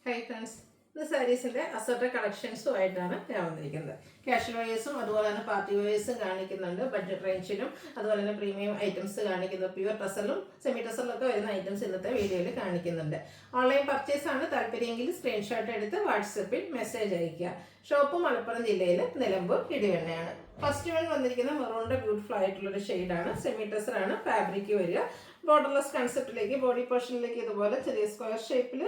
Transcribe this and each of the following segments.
Hi friends, ഇത് സാരീസിൻ്റെ assorted കളക്ഷൻസുമായിട്ടാണ് ഞാൻ വന്നിരിക്കുന്നത്. കാഷ്വൽ വെയേഴ്സും അതുപോലെ തന്നെ പാർട്ടി വെയേഴ്സും കാണിക്കുന്നുണ്ട്. ബഡ്ജറ്റ് റേഞ്ചിലും അതുപോലെ തന്നെ പ്രീമിയം ഐറ്റംസ് കാണിക്കുന്നത്. പ്യുവർ ടസറിലും സെമി ടസറിലൊക്കെ വരുന്ന ഐറ്റംസ് ഇന്നത്തെ വീഡിയോയിൽ കാണിക്കുന്നുണ്ട്. ഓൺലൈൻ പർച്ചേസ് ആണ് താല്പര്യമെങ്കിൽ സ്ക്രീൻഷോട്ട് എടുത്ത് വാട്സപ്പിൽ മെസ്സേജ് അയയ്ക്കുക. ഷോപ്പ് മലപ്പുറം ജില്ലയിൽ നിലമ്പൂർ ഇടിവണ്ണയാണ്. ഫസ്റ്റ് വൺ വന്നിരിക്കുന്ന മെറൂണിൻ്റെ ബ്യൂട്ടിഫുൾ ആയിട്ടുള്ളൊരു ഷെയ്ഡാണ്. സെമി ടസറാണ് ഫാബ്രിക് വരിക. ബോർഡർലെസ് കൺസെപ്റ്റിലേക്ക് ബോഡി പോർഷനിലേക്ക് ഇതുപോലെ ചെറിയ സ്ക്വയർ ഷേപ്പിൽ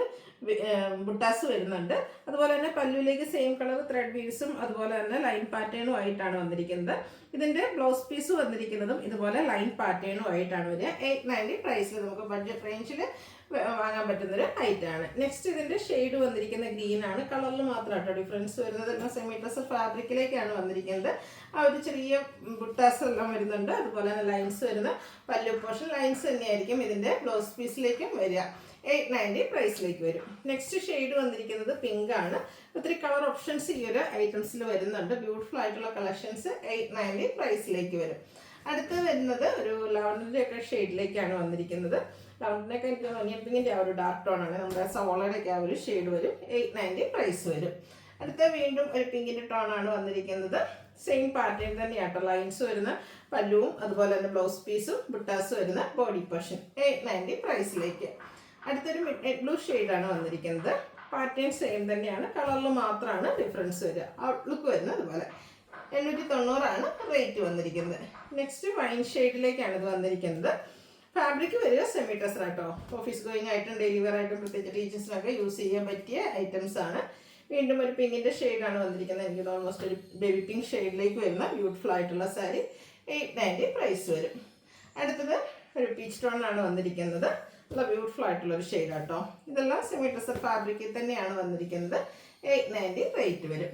ബുട്ടാസ് വരുന്നുണ്ട്. അതുപോലെ തന്നെ പല്ലുവിലേക്ക് സെയിം കളർ ത്രെഡ് വീവ്സും അതുപോലെ തന്നെ ലൈൻ പാറ്റേണും ആയിട്ടാണ് വന്നിരിക്കുന്നത്. ഇതിൻ്റെ ബ്ലൗസ് പീസ് വന്നിരിക്കുന്നതും ഇതുപോലെ ലൈൻ പാറ്റേണും ആയിട്ടാണ് വരിക. 890 പ്രൈസിൽ നമുക്ക് ബഡ്ജറ്റ് റേഞ്ചിൽ വാങ്ങാൻ പറ്റുന്നൊരു ഐറ്റാണ്. നെക്സ്റ്റ് ഇതിൻ്റെ ഷെയ്ഡ് വന്നിരിക്കുന്ന ഗ്രീൻ ആണ്. കളറിൽ മാത്രമാട്ടോ ഡിഫറൻസ് വരുന്നത്. സെമി ടസർ ഫാബ്രിക്കിലേക്കാണ് വന്നിരിക്കുന്നത്. ആ ഒരു ചെറിയ ബുട്ടാസ് എല്ലാം വരുന്നുണ്ട്. അതുപോലെ തന്നെ ലൈൻസ് വരുന്ന പല്ലു പോർഷൻ ലൈൻസ് തന്നെയായിരിക്കും ഇതിൻ്റെ ബ്ലൗസ് പീസിലേക്കും വരിക. 890 പ്രൈസിലേക്ക് വരും. നെക്സ്റ്റ് ഷെയ്ഡ് വന്നിരിക്കുന്നത് പിങ്ക് ആണ്. ഒത്തിരി കളർ ഓപ്ഷൻസ് ഈ ഒരു ഐറ്റംസിൽ വരുന്നുണ്ട്. ബ്യൂട്ടിഫുൾ ആയിട്ടുള്ള കളക്ഷൻസ് 890 പ്രൈസിലേക്ക് വരും. അടുത്ത് വരുന്നത് ഒരു ലാവൻഡറിൻ്റെ ഒക്കെ ഷെയ്ഡിലേക്കാണ് വന്നിരിക്കുന്നത്. ലാവൻഡറിനൊക്കെ എനിക്ക് ഒനിയൻ പിങ്കിൻ്റെ ആ ഒരു ഡാർക്ക് ടോൺ ആണ്. നമ്മുടെ സവോളയുടെയൊക്കെ ആ ഒരു ഷെയ്ഡ് വരും. 890 പ്രൈസ് വരും. അടുത്ത വീണ്ടും ഒരു പിങ്കിൻ്റെ ടോൺ ആണ് വന്നിരിക്കുന്നത്. Same pattern തന്നെയാട്ടോ. ലൈൻസ് വരുന്ന പല്ലുവും അതുപോലെ തന്നെ ബ്ലൗസ് പീസും ബുട്ടാസ് വരുന്ന ബോഡി പോർഷൻ 890 പ്രൈസിലേക്ക്. അടുത്തൊരു മിഡ് നൈറ്റ് ബ്ലൂ ഷെയ്ഡാണ് വന്നിരിക്കുന്നത്. പാറ്റേൺ സെയിം തന്നെയാണ്. കളറിൽ മാത്രമാണ് ഡിഫറൻസ് വരിക. ഔട്ട്ലുക്ക് വരുന്നത് അതുപോലെ 890 റേറ്റ് വന്നിരിക്കുന്നത്. നെക്സ്റ്റ് വൈൻ ഷെയ്ഡിലേക്കാണ് ഇത് വന്നിരിക്കുന്നത്. ഫാബ്രിക് വരിക സെമി ടസർ ആട്ടോ. ഓഫീസ് ഗോയിങ് ആയിട്ടും ഡെയിലി വെയർ ആയിട്ടും പ്രത്യേകിച്ച് ടീച്ചേഴ്സിനൊക്കെ യൂസ് ചെയ്യാൻ പറ്റിയ ഐറ്റംസ് ആണ്. വീണ്ടും ഒരു പിങ്കിൻ്റെ ഷെയ്ഡാണ് വന്നിരിക്കുന്നത്. എനിക്ക് ഓൾമോസ്റ്റ് ഒരു ബേബി പിങ്ക് ഷെയ്ഡിലേക്ക് വരുന്ന ബ്യൂട്ടിഫുൾ ആയിട്ടുള്ള സാരി 890 പ്രൈസ് വരും. അടുത്തത് ഒരു പീച്ച് ടോണാണ് വന്നിരിക്കുന്നത്. നല്ല ബ്യൂട്ടിഫുൾ ആയിട്ടുള്ളൊരു ഷെയ്ഡ് ആട്ടോ. ഇതെല്ലാം സെമി ടസർ ഫാബ്രിക്കിൽ തന്നെയാണ് വന്നിരിക്കുന്നത്. 890 റേറ്റ് വരും.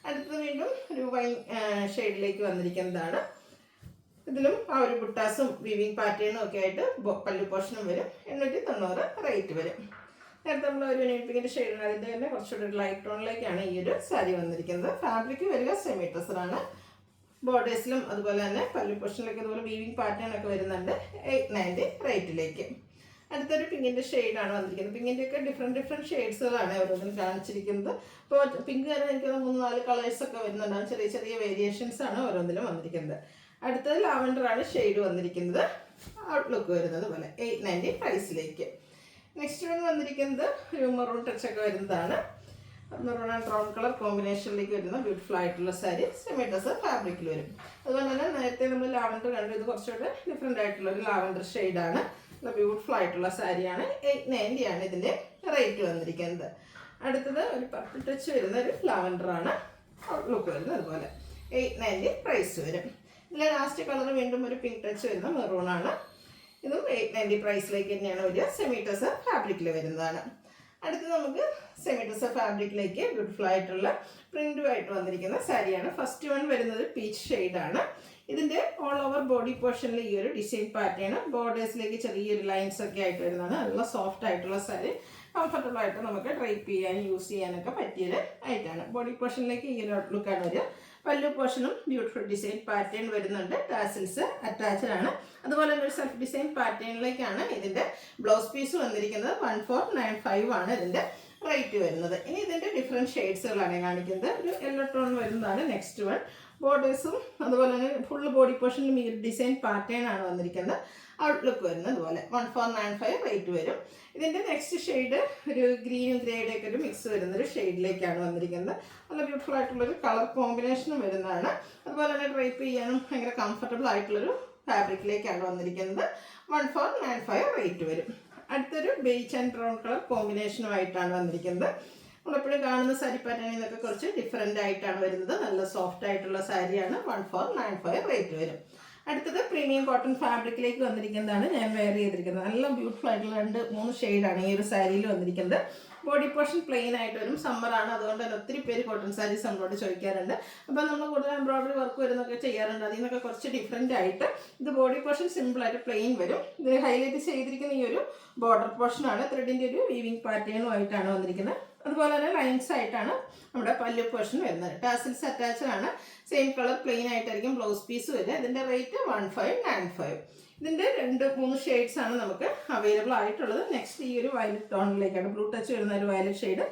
അടുത്തത് വീണ്ടും ഒരു വൈൻ ഷെയ്ഡിലേക്ക് വന്നിരിക്കുന്നതാണ്. ഇതിലും ആ ഒരു ബുട്ടാസും വീവിങ് പാറ്റേണും ഒക്കെ ആയിട്ട് പല്ലു പോർഷനും വരും. 890 റേറ്റ് വരും. നേരത്തെ നമ്മൾ ഒരു നെയ്പ്പിങ്ങിൻ്റെ ഷെയ്ഡാണ്. അതിൻ്റെ തന്നെ കുറച്ചുകൂടി ലൈറ്റ് ടോണിലേക്കാണ് ഈ ഒരു സാരി വന്നിരിക്കുന്നത്. ഫാബ്രിക് വരിക സെമി ടസറാണ്. ബോർഡേഴ്സിലും അതുപോലെ തന്നെ പല്ലു പോർഷനിലേക്ക് അതുപോലെ വീവിങ് പാറ്റേൺ ഒക്കെ വരുന്നുണ്ട്. 890 റേറ്റിലേക്ക്. അടുത്തൊരു പിങ്കിൻ്റെ ഷെയ്ഡാണ് വന്നിരിക്കുന്നത്. പിങ്കിൻ്റെയൊക്കെ ഡിഫറെൻറ്റ് ഷെയ്ഡ്സുകളാണ് ഓരോന്നിനും കാണിച്ചിരിക്കുന്നത്. അപ്പോൾ പിങ്ക് തന്നെ എനിക്ക് 3-4 കളേഴ്സൊക്കെ വരുന്നുണ്ടാകും. ചെറിയ ചെറിയ വേരിയേഷൻസ് ആണ് ഓരോന്നിലും വന്നിരിക്കുന്നത്. അടുത്തത് ലാവൻഡറാണ് ഷെയ്ഡ് വന്നിരിക്കുന്നത്. ഔട്ട്ലുക്ക് വരുന്നത് പോലെ 890 പ്രൈസിലേക്ക്. നെക്സ്റ്റ് വൺ വന്നിരിക്കുന്നത് ഒരു മെറൂൺ ടച്ചൊക്കെ വരുന്നതാണ്. മെറൂൺ ആൻഡ് ബ്രൗൺ കളർ കോമ്പിനേഷനിലേക്ക് വരുന്ന ബ്യൂട്ടിഫുൾ ആയിട്ടുള്ള സാരി സെമി ടസർ ഫാബ്രിക്കിൽ വരും. അതുപോലെ തന്നെ നേരത്തെ നമ്മൾ ലാവൻഡർ കണ്ടു. ഇത് കുറച്ചുകൂടെ ഡിഫറെൻ്റ് ആയിട്ടുള്ള ഒരു ലാവൻഡർ ഷെയ്ഡാണ്. ബ്യൂട്ടിഫുൾ ആയിട്ടുള്ള സാരിയാണ്. 890 ആണ് ഇതിൻ്റെ റേറ്റ് വന്നിരിക്കുന്നത്. അടുത്തത് ഒരു പർപ്പിൾ ടച്ച് വരുന്ന ഒരു ലാവൻഡറാണ്. ലുക്ക് വരുന്നത് അതുപോലെ 890 പ്രൈസ് വരും. ഇതിലെ ലാസ്റ്റ് കളർ വീണ്ടും ഒരു പിങ്ക് ടച്ച് വരുന്ന മെറൂണാണ്. ഇതും 890 പ്രൈസിലേക്ക് തന്നെയാണ് വരിക. സെമി ടസർ ഫാബ്രിക്കിൽ വരുന്നതാണ്. അടുത്ത് നമുക്ക് സെമി ടസർ ഫാബ്രിക്കിലേക്ക് ബ്യൂട്ടിഫുൾ ആയിട്ടുള്ള പ്രിന്റുമായിട്ട് വന്നിരിക്കുന്ന സാരിയാണ്. ഫസ്റ്റ് വൺ വരുന്നത് പീച്ച് ഷെയ്ഡാണ്. ഇതിൻ്റെ ഓൾ ഓവർ ബോഡി പോർഷനിൽ ഈ ഒരു ഡിസൈൻ പാറ്റേൺ ബോർഡേഴ്സിലേക്ക് ചെറിയൊരു ലൈൻസ് ഒക്കെ ആയിട്ട് വരുന്നതാണ്. നല്ല സോഫ്റ്റ് ആയിട്ടുള്ള സാരി. കംഫർട്ടബിൾ ആയിട്ട് നമുക്ക് ഡ്രൈപ്പ് ചെയ്യാനും യൂസ് ചെയ്യാനൊക്കെ പറ്റിയൊരു ആയിട്ടാണ്. ബോഡി പോർഷനിലേക്ക് ഈ ഒരു ഔട്ട്ലുക്കാണ് വരിക. പല്ലു പോർഷനും ബ്യൂട്ടിഫുൾ ഡിസൈൻ പാറ്റേൺ വരുന്നുണ്ട്. ടാസിൽസ് അറ്റാച്ച്ഡ് ആണ്. അതുപോലെ തന്നെ ഒരു സെൽഫ് ഡിസൈൻ പാറ്റേണിലേക്കാണ് ഇതിൻ്റെ ബ്ലൗസ് പീസ് വന്നിരിക്കുന്നത്. 1495 ആണ് ഇതിൻ്റെ റേറ്റ് വരുന്നത്. ഇനി ഇതിൻ്റെ ഡിഫറെൻറ്റ് ഷെയ്ഡ്സുകളാണ് കാണിക്കുന്നത്. ഒരു യെല്ലോ ടോൺ വരുന്നതാണ് നെക്സ്റ്റ് വൺ. ബോർഡേഴ്സും അതുപോലെ തന്നെ ഫുൾ ബോഡി പോർഷനിലും ഈ ഡിസൈൻ പാറ്റേൺ ആണ് വന്നിരിക്കുന്നത്. ഔട്ട്ലുക്ക് വരുന്നത് അതുപോലെ 1495 റേറ്റ് വരും. ഇതിൻ്റെ നെക്സ്റ്റ് ഷെയ്ഡ് ഒരു ഗ്രീനും ഗ്രേയുടെ ഒക്കെ ഒരു മിക്സ് വരുന്നൊരു ഷെയ്ഡിലേക്കാണ് വന്നിരിക്കുന്നത്. നല്ല ബ്യൂട്ടിഫുൾ ആയിട്ടുള്ളൊരു കളർ കോമ്പിനേഷനും വരുന്നതാണ്. അതുപോലെ തന്നെ ഡ്രൈപ്പ് ചെയ്യാനും ഭയങ്കര കംഫർട്ടബിൾ ആയിട്ടുള്ളൊരു ഫാബ്രിക്കിലേക്കാണ് വന്നിരിക്കുന്നത്. 1495 റേറ്റ് വരും. അടുത്തൊരു ബേജ് ആൻഡ് ബ്രൗൺ കളർ കോമ്പിനേഷനുമായിട്ടാണ് വന്നിരിക്കുന്നത്. നമ്മളെപ്പോഴും കാണുന്ന സാരി പാറ്റേണിൽ നിന്നൊക്കെ കുറച്ച് ഡിഫറെൻ്റ് ആയിട്ടാണ് വരുന്നത്. നല്ല സോഫ്റ്റ് ആയിട്ടുള്ള സാരിയാണ്. 1495 റേറ്റ് വരും. അടുത്തത് പ്രീമിയം കോട്ടൺ ഫാബ്രിക്കിലേക്ക് വന്നിരിക്കുന്നതാണ് ഞാൻ വെയർ ചെയ്തിരിക്കുന്നത്. നല്ല ബ്യൂട്ടിഫുൾ ആയിട്ടുള്ള 2-3 ഷെയ്ഡാണ് ഈ ഒരു സാരിയിൽ വന്നിരിക്കുന്നത്. ബോഡി പോർഷൻ പ്ലെയിൻ ആയിട്ട് വരും. സമ്മറാണ്, അതുകൊണ്ട് തന്നെ ഒത്തിരി പേര് കോട്ടൺ സാരീസ് നമ്മളോട് ചോദിക്കാറുണ്ട്. അപ്പോൾ നമ്മൾ കൂടുതൽ എംബ്രോയ്ഡറി വർക്ക് വരുന്നൊക്കെ ചെയ്യാറുണ്ട്. അതിൽ നിന്നൊക്കെ കുറച്ച് ഡിഫറെൻ്റ് ആയിട്ട് ഇത് ബോഡി പോർഷൻ സിമ്പിളായിട്ട് പ്ലെയിൻ വരും. ഇത് ഹൈലൈറ്റ് ചെയ്തിരിക്കുന്ന ഈ ഒരു ബോർഡർ പോർഷനാണ്. ത്രെഡിൻ്റെ ഒരു വീവിങ് പാറ്റേണും ആയിട്ടാണ് വന്നിരിക്കുന്നത്. അതുപോലെ തന്നെ ലൈൻസ് ആയിട്ടാണ് നമ്മുടെ പല്ലു പോർഷൻ വരുന്നത്. ടാസിൽസ് അറ്റാച്ച്ഡ് ആണ്. സെയിം കളർ പ്ലെയിൻ ആയിട്ടായിരിക്കും ബ്ലൗസ് പീസ് വരിക. ഇതിൻ്റെ റേറ്റ് 1595. ഇതിൻ്റെ 2-3 ഷെയ്ഡ്സ് ആണ് നമുക്ക് അവൈലബിൾ ആയിട്ടുള്ളത്. നെക്സ്റ്റ് ഈ ഒരു വയലറ്റ് ടോണിലേക്കാണ് ബ്ലൂ ടച്ച് വരുന്ന ഒരു violet shade.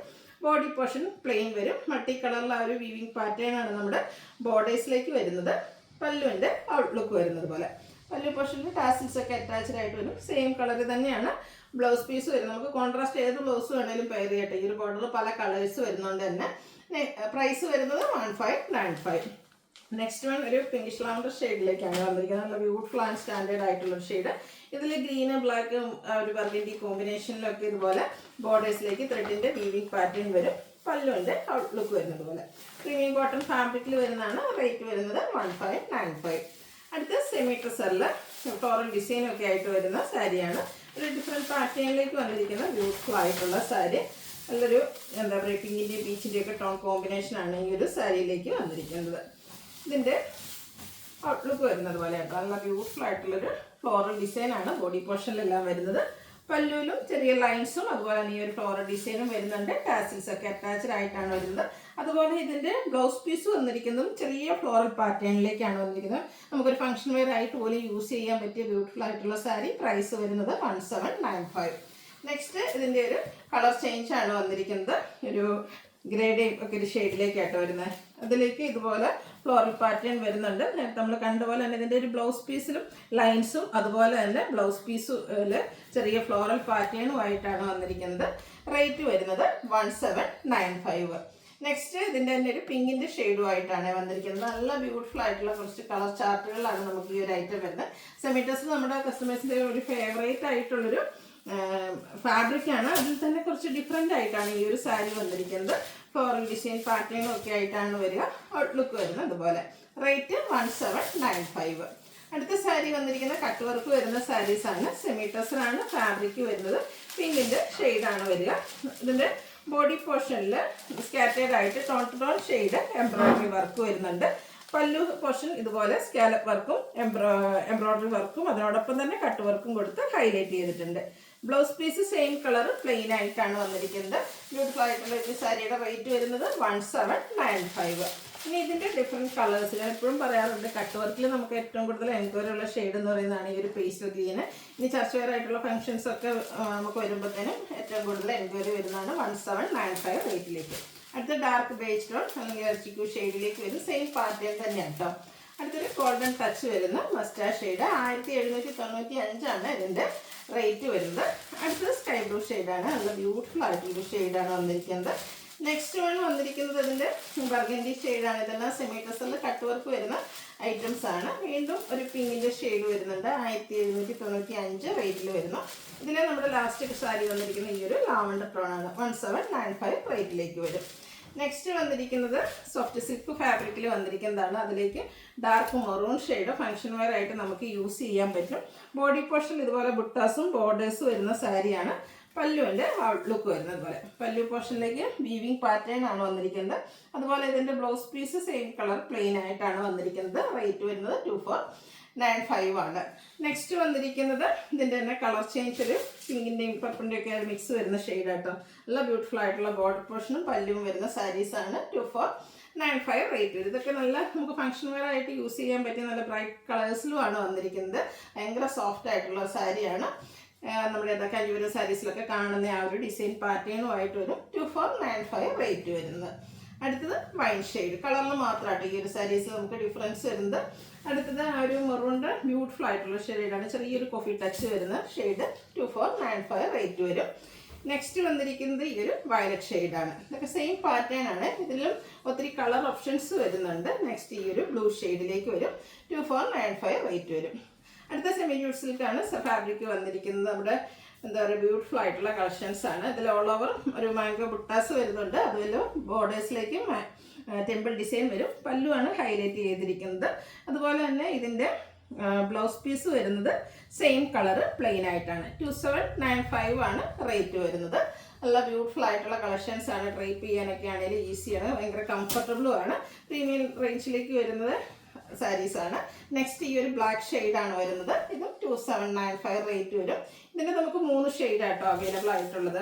Body portion plain വരും. മൾട്ടി കളറിലെ ആ ഒരു വീവിങ് പാറ്റേൺ ആണ് നമ്മുടെ ബോർഡേഴ്സിലേക്ക് വരുന്നത്. പല്ലുവിൻ്റെ ഔട്ട്ലുക്ക് വരുന്നത് പോലെ. പല്ലു പോർഷനിൽ ടാസിൽസ് ഒക്കെ അറ്റാച്ച്ഡ് ആയിട്ട് വരും. സെയിം കളർ തന്നെയാണ് ബ്ലൗസ് പീസ് വരും. നമുക്ക് കോൺട്രാസ്റ്റ് ഏത് ബ്ലൗസ് വേണമെങ്കിലും പെയർ ചെയ്യട്ടെ. ഈ ഒരു ബോർഡറിൽ പല കളേഴ്സ് വരുന്നതുകൊണ്ട് തന്നെ പ്രൈസ് വരുന്നത് 1595. നെക്സ്റ്റ് വൺ ഒരു പിങ്കിഷ് ലാവൻഡർ ഷെയ്ഡിലേക്കാണ് വന്നിരിക്കുന്നത്. നല്ല ബ്യൂട്ടിഫുൾ ആൻഡ് സ്റ്റാൻഡേർഡ് ആയിട്ടുള്ളൊരു ഷെയ്ഡ്. ഇതിൽ ഗ്രീന് ബ്ലാക്കും ഒരു ബർഗൻഡി കോമ്പിനേഷനിലൊക്കെ ഇതുപോലെ ബോർഡേഴ്സിലേക്ക് ത്രെഡിൻ്റെ വീവിങ് പാറ്റേൺ വരും. പല്ലുവിൻ്റെ ഔട്ട്ലുക്ക് വരുന്നത് പോലെ. പ്രീമിയം കോട്ടൺ ഫാബ്രിക്കിൽ വരുന്നതാണ്. റേറ്റ് വരുന്നത് 1595. അടുത്ത സെമി ട്രസറിൽ ഫ്ലോറൽ ഡിസൈനൊക്കെ ആയിട്ട് വരുന്ന സാരിയാണ്. ഒരു ഡിഫറെൻറ്റ് പാറ്റേണിലേക്ക് വന്നിരിക്കുന്ന ബ്യൂട്ടിഫുൾ ആയിട്ടുള്ള സാരി. നല്ലൊരു എന്താ പറയുക പിങ്കിൻ്റെയും പീച്ചിൻ്റെയും ഒക്കെ ടോൺ കോമ്പിനേഷനാണ് ഈ ഒരു സാരിയിലേക്ക് വന്നിരിക്കുന്നത്. ഇതിൻ്റെ ഔട്ട്ലുക്ക് വരുന്നത് പോലെ കേട്ടോ. നല്ല ബ്യൂട്ടിഫുൾ ആയിട്ടുള്ളൊരു ഫ്ലോറൽ ഡിസൈനാണ് ബോഡി പോർഷനിലെല്ലാം വരുന്നത്. പല്ലുവിലും ചെറിയ ലൈൻസും അതുപോലെ തന്നെ ഈ ഒരു ഫ്ലോറൽ ഡിസൈനും വരുന്നുണ്ട്. ടാസിൽസ് ഒക്കെ അറ്റാച്ച്ഡ് ആയിട്ടാണ് വരുന്നത്. അതുപോലെ ഇതിൻ്റെ ബ്ലൗസ് പീസ് വന്നിരിക്കുന്നതും ചെറിയ ഫ്ലോറൽ പാറ്റേണിലേക്കാണ് വന്നിരിക്കുന്നത്. നമുക്കൊരു ഫംഗ്ഷൻ വെയർ ആയിട്ട് പോലും യൂസ് ചെയ്യാൻ പറ്റിയ ബ്യൂട്ടിഫുൾ ആയിട്ടുള്ള സാരി. പ്രൈസ് വരുന്നത് 1795. നെക്സ്റ്റ് ഇതിൻ്റെ ഒരു കളർ ചേഞ്ച് ആണ് വന്നിരിക്കുന്നത്. ഒരു ഗ്രേഡേയും ഒക്കെ ഒരു ഷെയ്ഡിലേക്കായിട്ട് വരുന്നത്. അതിലേക്ക് ഇതുപോലെ ഫ്ലോറൽ പാറ്റേൺ വരുന്നുണ്ട്. നേരത്തെ നമ്മൾ കണ്ടുപോലെ തന്നെ ഇതിൻ്റെ ഒരു ബ്ലൗസ് പീസിലും ലൈൻസും അതുപോലെ തന്നെ ബ്ലൗസ് പീസിൽ ചെറിയ ഫ്ലോറൽ പാറ്റേണും ആയിട്ടാണ് വന്നിരിക്കുന്നത്. റേറ്റ് വരുന്നത് 1795. നെക്സ്റ്റ് ഇതിൻ്റെ തന്നെ ഒരു പിങ്കിൻ്റെ ഷെയ്ഡും ആയിട്ടാണ് വന്നിരിക്കുന്നത്. നല്ല ബ്യൂട്ടിഫുൾ ആയിട്ടുള്ള കുറച്ച് കളർ ചാർട്ടുകളിലാണ് നമുക്ക് ഈ ഒരു ഐറ്റം വരുന്നത്. സെമിറ്റേഴ്സ് നമ്മുടെ കസ്റ്റമേഴ്സിൻ്റെ ഒരു ഫേവറേറ്റ് ആയിട്ടുള്ളൊരു ഫാബ്രിക്കാണ്. അതിൽ തന്നെ കുറച്ച് ഡിഫറെൻ്റ് ആയിട്ടാണ് ഈ ഒരു സാരി വന്നിരിക്കുന്നത്. ഫ്ലോറൽ ഡിസൈൻ പാറ്റേണും ഒക്കെ ആയിട്ടാണ് വരിക. ഔട്ട്ലുക്ക് വരുന്നത് അതുപോലെ. റേറ്റ് 1795. അടുത്ത സാരി വന്നിരിക്കുന്ന കട്ട് വർക്ക് വരുന്ന സാരീസാണ്. സെമി ടസറാണ് ഫാബ്രിക് വരുന്നത്. പിങ്കിൻ്റെ ഷെയ്ഡാണ് വരിക. ഇതിൻ്റെ ബോഡി പോർഷനിൽ സ്കാറ്റേഡ് ആയിട്ട് tone to tone shade embroidery work വരുന്നുണ്ട്. പല്ലു പോർഷൻ ഇതുപോലെ സ്കാലപ്പ് വർക്കും എംബ്രോയിഡറി വർക്കും അതിനോടൊപ്പം തന്നെ കട്ട് വർക്കും കൊടുത്ത് ഹൈലൈറ്റ് ചെയ്തിട്ടുണ്ട്. Blouse piece same colour plain ആയിട്ടാണ് വന്നിരിക്കുന്നത്. ബ്യൂട്ടിഫുൾ ആയിട്ടുള്ള ഈ സാരിയുടെ റേറ്റ് വരുന്നത് 1795. ഇനി ഇതിൻ്റെ ഡിഫറെൻറ്റ് കളേഴ്സ് ഞാൻ എപ്പോഴും പറയാറുണ്ട്, കട്ട് വർക്കിൽ നമുക്ക് ഏറ്റവും കൂടുതൽ എൻക്വയറി ഉള്ള ഷെയ്ഡ് എന്ന് പറയുന്നതാണ് ഈ ഒരു പേസ്റ്റൽ ഗ്രീന്. ഇനി ചർച്ച വെയർ ആയിട്ടുള്ള ഫംഗ്ഷൻസ് ഒക്കെ നമുക്ക് വരുമ്പോഴത്തേനും ഏറ്റവും കൂടുതൽ എൻക്വയറി വരുന്നതാണ് 1795 റേറ്റിലേക്ക്. അടുത്ത ഡാർക്ക് ബേജ് ടോൺ അല്ലെങ്കിൽ ഇറച്ചിക്കൂ ഷെയ്ഡിലേക്ക് വരും. സെയിം പാറ്റേൺ തന്നെയാണ് കേട്ടോ. അടുത്തൊരു ഗോൾഡൻ ടച്ച് വരുന്ന മസ്റ്റാർഡ് ഷെയ്ഡ്. 1795 ഇതിൻ്റെ റേറ്റ് വരുന്നത്. അടുത്തത് സ്കൈ ബ്ലൂ ഷെയ്ഡാണ്. നല്ല ബ്യൂട്ടിഫുൾ ആയിട്ടുള്ളൊരു ഷെയ്ഡാണ് വന്നിരിക്കുന്നത്. നെക്സ്റ്റ് വൺ വന്നിരിക്കുന്നത് ഇതിൻ്റെ ബർഗൻഡി ഷെയ്ഡാണ്. ഇതെല്ലാം സെമി ടസറിൽ കട്ട് വർക്ക് വരുന്ന ഐറ്റംസ് ആണ്. വീണ്ടും ഒരു പിങ്കിൻ്റെ ഷെയ്ഡ് വരുന്നുണ്ട്. 1795 റേറ്റിൽ വരുന്നു. ഇതിൽ നമ്മുടെ ലാസ്റ്റ് സാരി വന്നിരിക്കുന്ന ഈ ഒരു ലാവണ്ടർ ടോണാണ്. 1795 റേറ്റിലേക്ക് വരും. നെക്സ്റ്റ് വന്നിരിക്കുന്നത് സോഫ്റ്റ് സിൽക്ക് ഫാബ്രിക്കിൽ വന്നിരിക്കുന്നതാണ്. അതിലേക്ക് dark maroon shade function wear ആയിട്ട് നമുക്ക് യൂസ് ചെയ്യാൻ പറ്റും. ബോഡി പോർഷൻ ഇതുപോലെ ബുട്ടാസും ബോർഡേഴ്സും വരുന്ന സാരിയാണ്. പല്ലുവിൻ്റെ ഔട്ട്ലുക്ക് വരുന്നത് പോലെ. പല്ലു പോർഷനിലേക്ക് വീവിങ് പാറ്റേൺ ആണ് വന്നിരിക്കുന്നത്. അതുപോലെ ഇതിൻ്റെ blouse piece same colour plain ആയിട്ടാണ് വന്നിരിക്കുന്നത്. റേറ്റ് വരുന്നത് 2495 ആണ്. നെക്സ്റ്റ് വന്നിരിക്കുന്നത് ഇതിൻ്റെ തന്നെ കളർ ചേഞ്ച് ഒരു പിങ്കിൻ്റെയും പർപ്പിൻ്റെയും ഒക്കെ മിക്സ് വരുന്ന ഷെയ്ഡ് ആട്ടോ. നല്ല ബ്യൂട്ടിഫുൾ ആയിട്ടുള്ള ബോർഡർ പോർഷനും പല്ലും വരുന്ന സാരീസാണ്. 2495 റേറ്റ് വരും. ഇതൊക്കെ നല്ല നമുക്ക് ഫംഗ്ഷൻ വെയർ ആയിട്ട് യൂസ് ചെയ്യാൻ പറ്റിയ നല്ല ബ്രൈറ്റ് കളേഴ്സിലുമാണ് വന്നിരിക്കുന്നത്. ഭയങ്കര സോഫ്റ്റ് ആയിട്ടുള്ള സാരിയാണ്. നമ്മുടെ കാഞ്ചീപുരം സാരീസിലൊക്കെ കാണുന്ന ആ ഒരു ഡിസൈൻ പാറ്റേണുമായിട്ട് വരും. 2495 റേറ്റ് വരുന്നത്. അടുത്തത് വൈൻ ഷെയ്ഡ് കളറിൽ മാത്രമായിട്ട് ഈ ഒരു സാരീസ് നമുക്ക് ഡിഫറൻസ് വരുന്നത്. അടുത്തത് ആ ഒരു മെറൂണിൻ്റെ ബ്യൂട്ടിഫുൾ ആയിട്ടുള്ള ഷെയ്ഡാണ്. ചെറിയൊരു കോഫി ടച്ച് വരുന്ന ഷെയ്ഡ്. 2495 റേറ്റ് വരും. നെക്സ്റ്റ് വന്നിരിക്കുന്നത് ഈ ഒരു വയലറ്റ് ഷെയ്ഡാണ്. ഇതൊക്കെ സെയിം പാറ്റേൺ ആണ്. ഇതിലും ഒത്തിരി കളർ ഓപ്ഷൻസ് വരുന്നുണ്ട്. നെക്സ്റ്റ് ഈ ഒരു ബ്ലൂ ഷെയ്ഡിലേക്ക് വരും. 2495 റേറ്റ് വരും. അടുത്ത സെമി ന്യൂഡ് സിൽക്കാണ് ഫാബ്രിക് വന്നിരിക്കുന്നത്. നമ്മുടെ എന്താ പറയുക ബ്യൂട്ടിഫുൾ ആയിട്ടുള്ള കളക്ഷൻസ് ആണ്. ഇതിൽ ഓൾ ഓവർ ഒരു മാംഗോ ബുട്ടാസ് വരുന്നുണ്ട്. അതുപോലെ ബോർഡേഴ്സിലേക്ക് ടെമ്പിൾ ഡിസൈൻ വരും. പല്ലുവാണ് ഹൈലൈറ്റ് ചെയ്തിരിക്കുന്നത്. അതുപോലെ തന്നെ ഇതിൻ്റെ ബ്ലൗസ് പീസ് വരുന്നത് സെയിം കളർ പ്ലെയിൻ ആയിട്ടാണ്. 2795 ആണ് റേറ്റ് വരുന്നത്. നല്ല ബ്യൂട്ടിഫുൾ ആയിട്ടുള്ള കളക്ഷൻസ് ആണ്. ഡ്രൈപ്പ് ചെയ്യാനൊക്കെ ആണെങ്കിലും ഈസിയാണ്, ഭയങ്കര കംഫർട്ടബിളും ആണ്. പ്രീമിയം റേഞ്ചിലേക്ക് വരുന്നത് സാരീസാണ്. നെക്സ്റ്റ് ഈ ഒരു ബ്ലാക്ക് ഷെയ്ഡാണ് വരുന്നത്. ഇതും 2795 റേറ്റ് വരും. ഇതിൻ്റെ നമുക്ക് 3 ഷെയ്ഡായിട്ടോ അവൈലബിൾ ആയിട്ടുള്ളത്.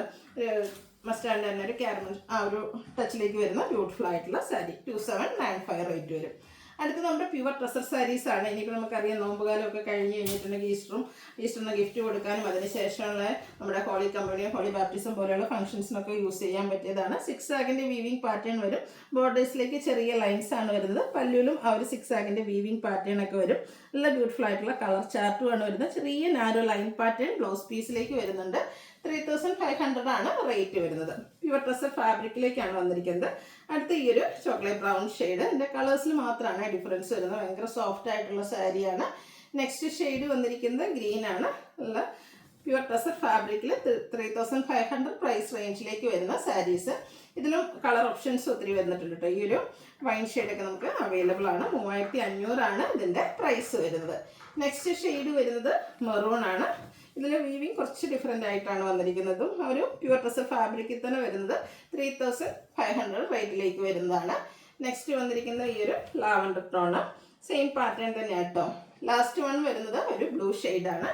മസ്റ്റാർഡ് തന്നെ ഒരു ക്യാരമൽ ആ ഒരു ടച്ചിലേക്ക് വരുന്ന ബ്യൂട്ടിഫുൾ ആയിട്ടുള്ള സാരി. 2795 റേറ്റ് വരും. അടുത്ത് നമ്മുടെ പ്യുവർ ടസർ സാരീസ് ആണ്. ഇനിയിപ്പോൾ നമുക്കറിയാം നോമ്പുകാലമൊക്കെ കഴിഞ്ഞ് കഴിഞ്ഞിട്ടുണ്ടെങ്കിൽ ഈസ്റ്ററിന് ഗിഫ്റ്റ് കൊടുക്കാനും അതിനുശേഷമുള്ള നമ്മുടെ ഹോളി കമ്പനിയും ഹോളി ബാപ്റ്റിസം പോലെയുള്ള ഫംഗ്ഷൻസിനൊക്കെ യൂസ് ചെയ്യാൻ പറ്റിയതാണ്. 6 ആഗിൻ്റെ വീവിങ് പാറ്റേൺ വരും. ബോർഡേഴ്സിലേക്ക് ചെറിയ ലൈൻസ് ആണ് വരുന്നത്. പല്ലുവിലും ആ ഒരു 6 ആഗിൻ്റെ വീവിങ് പാറ്റേൺ ഒക്കെ വരും. നല്ല ബ്യൂട്ടിഫുൾ ആയിട്ടുള്ള കളർ ചാർട്ടുമാണ് വരുന്നത്. ചെറിയ നാരോ ലൈൻ പാറ്റേൺ ബ്ലൗസ് പീസിലേക്ക് വരുന്നുണ്ട്. 3500 ആണ് റേറ്റ് വരുന്നത്. പ്യുവർ ടസർ ഫാബ്രിക്കിലേക്കാണ് വന്നിരിക്കുന്നത്. അടുത്ത ഈ ഒരു ചോക്ലേറ്റ് ബ്രൗൺ ഷെയ്ഡ്, ഇതിൻ്റെ കളേഴ്സിൽ മാത്രമാണ് ഡിഫറൻസ് വരുന്നത്. ഭയങ്കര സോഫ്റ്റ് ആയിട്ടുള്ള സാരിയാണ്. നെക്സ്റ്റ് ഷെയ്ഡ് വന്നിരിക്കുന്നത് ഗ്രീൻ ആണ്. നല്ല പ്യുവർ ടസർ ഫാബ്രിക്കിൽ 3500 പ്രൈസ് റേഞ്ചിലേക്ക് വരുന്ന സാരീസ്. ഇതിലും കളർ ഓപ്ഷൻസ് ഒത്തിരി വന്നിട്ടുണ്ട് കേട്ടോ. ഈ ഒരു വൈൻ ഷെയ്ഡൊക്കെ നമുക്ക് അവൈലബിൾ ആണ്. 3500 ആണ് ഇതിൻ്റെ പ്രൈസ് വരുന്നത്. നെക്സ്റ്റ് ഷെയ്ഡ് വരുന്നത് മെറൂൺ ആണ്. ഇതിൽ വീവിങ് കുറച്ച് ഡിഫറെൻ്റ് ആയിട്ടാണ് വന്നിരിക്കുന്നതും ഒരു പ്യുവർ ടസർ ഫാബ്രിക്കിൽ തന്നെ വരുന്നത്. 3500 റേറ്റിലേക്ക് വരുന്നതാണ്. നെക്സ്റ്റ് വന്നിരിക്കുന്നത് ഈ ഒരു ലാവൻഡർ ടോണ്, സെയിം പാറ്റേൺ തന്നെ കേട്ടോ. ലാസ്റ്റ് വൺ വരുന്നത് ഒരു ബ്ലൂ ഷെയ്ഡാണ്.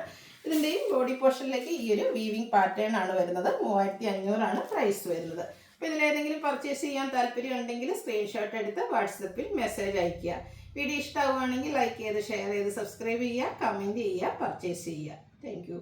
ഇതിൻ്റെയും ബോഡി പോർഷനിലേക്ക് ഈ ഒരു വീവിങ് പാറ്റേൺ ആണ് വരുന്നത്. 3500 ആണ് പ്രൈസ് വരുന്നത്. അപ്പോൾ ഇതിലേതെങ്കിലും പർച്ചേസ് ചെയ്യാൻ താല്പര്യം ഉണ്ടെങ്കിൽ സ്ക്രീൻഷോട്ട് എടുത്ത് വാട്സപ്പിൽ മെസ്സേജ് അയയ്ക്കുക. വീഡിയോ ഇഷ്ടമാവുകയാണെങ്കിൽ ലൈക്ക് ചെയ്ത് ഷെയർ ചെയ്ത് സബ്സ്ക്രൈബ് ചെയ്യുക, കമൻറ്റ് ചെയ്യുക, പർച്ചേസ് ചെയ്യുക. Thank you.